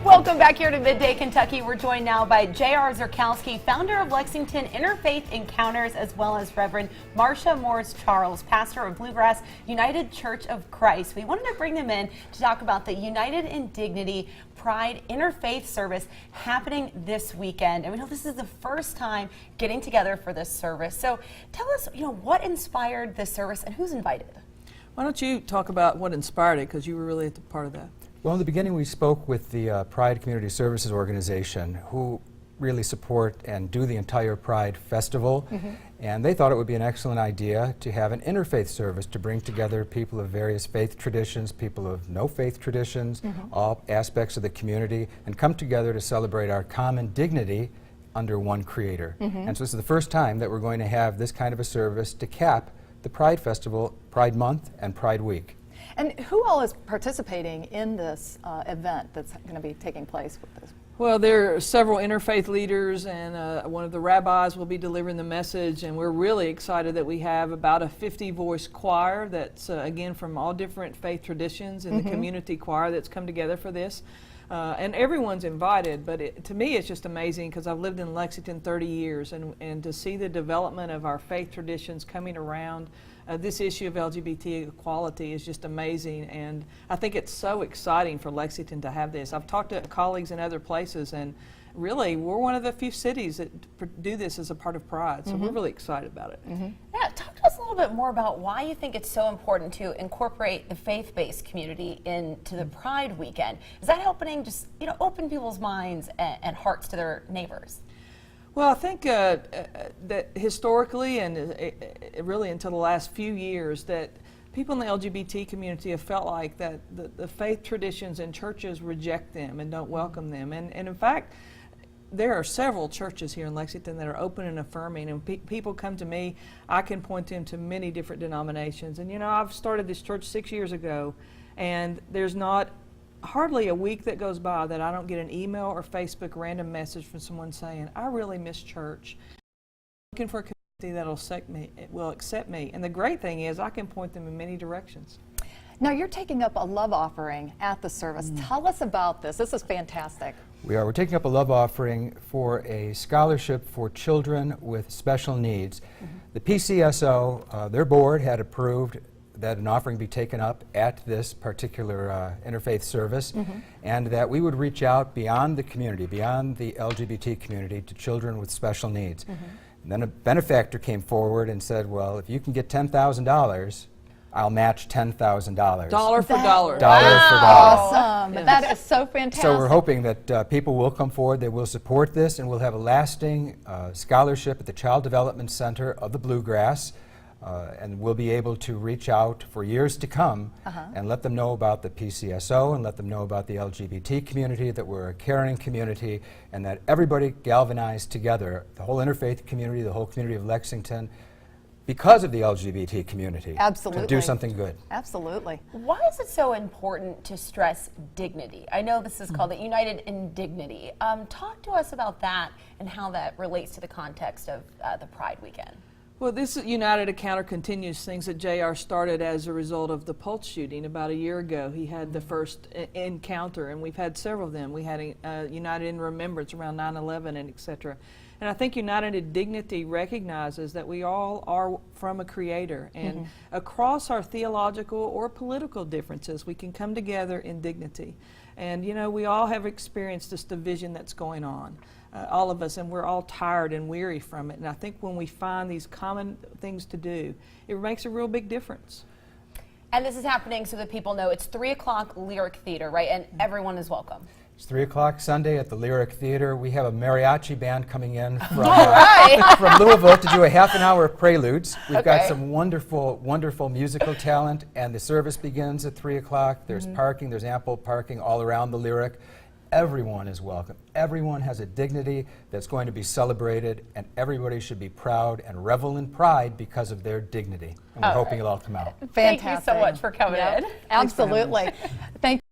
Welcome back here to Midday, Kentucky. We're joined now by J.R. Zerkowski, founder of Lexington Interfaith Encounters, as well as Reverend Marcia Morris Charles, pastor of Bluegrass United Church of Christ. We wanted to bring them in to talk about the United in Dignity Pride Interfaith service happening this weekend. And we know this is the first time getting together for this service. So tell us, what inspired this service and who's invited? Why don't you talk about what inspired it, because you were really at the part of that. Well, in the beginning we spoke with the Pride Community Services Organization, who really support and do the entire Pride Festival, and they thought it would be an excellent idea to have an interfaith service to bring together people of various faith traditions, people of no faith traditions, all aspects of the community, and come together to celebrate our common dignity under one Creator. And so this is the first time that we're going to have this kind of a service to cap the Pride Festival, Pride Month, and Pride Week. And who all is participating in this event that's going to be taking place with this? Well, there are several interfaith leaders, and one of the rabbis will be delivering the message, and we're really excited that we have about a 50-voice choir that's, again, from all different faith traditions, and the community choir that's come together for this. And everyone's invited, but to me it's just amazing because I've lived in Lexington 30 years, and to see the development of our faith traditions coming around this issue of LGBT equality is just amazing, and I think it's so exciting for Lexington to have this. I've talked to colleagues in other places, and really we're one of the few cities that do this as a part of Pride, so we're really excited about it. Yeah, talk to us a little bit more about why you think it's so important to incorporate the faith-based community into the Pride weekend. Is that helping just open people's minds and hearts to their neighbors? Well, I think that historically and really until the last few years that people in the LGBT community have felt like that the faith traditions and churches reject them and don't welcome them. And in fact, there are several churches here in Lexington that are open and affirming, and people come to me, I can point them to many different denominations. And I've started this church 6 years ago, and there's not hardly a week that goes by that I don't get an email or Facebook random message from someone saying, I really miss church. I'm looking for a community that will accept me. And the great thing is I can point them in many directions. Now you're taking up a love offering at the service. Tell us about this. This is fantastic. We're taking up a love offering for a scholarship for children with special needs. The PCSO, their board had approved that an offering be taken up at this particular interfaith service, and that we would reach out beyond the community, beyond the LGBT community, to children with special needs. And then a benefactor came forward and said, well, if you can get $10,000, I'll match $10,000. Dollar for dollar. Dollar for dollar. Awesome. Yes. That is so fantastic. So we're hoping that people will come forward, they will support this, and we'll have a lasting scholarship at the Child Development Center of the Bluegrass. And we'll be able to reach out for years to come and let them know about the PCSO and let them know about the LGBT community, that we're a caring community, and that everybody galvanized together, the whole interfaith community, the whole community of Lexington, because of the LGBT community, to do something good. Absolutely. Why is it so important to stress dignity? I know this is called the United in Dignity. Talk to us about that and how that relates to the context of the Pride weekend. Well, this United Encounter continues things that J.R. started as a result of the Pulse shooting about a year ago. He had the first encounter, and we've had several of them. We had United in Remembrance around 9/11 and et cetera. And I think United in Dignity recognizes that we all are from a Creator, and across our theological or political differences, we can come together in dignity. And we all have experienced this division that's going on. All of us, and we're all tired and weary from it. And I think when we find these common things to do, it makes a real big difference. And this is happening so that people know it's 3 o'clock Lyric Theater, right? And everyone is welcome. It's 3 o'clock Sunday at the Lyric Theater. We have a mariachi band coming in from, from Louisville to do a half-an-hour preludes. We've got some wonderful, wonderful musical talent, and the service begins at 3 o'clock. There's parking, there's ample parking all around the Lyric. Everyone is welcome. Everyone has a dignity that's going to be celebrated, and everybody should be proud and revel in pride because of their dignity. And we're hoping it'll all come out. Fantastic. Thank you so much for coming in. Absolutely. Thank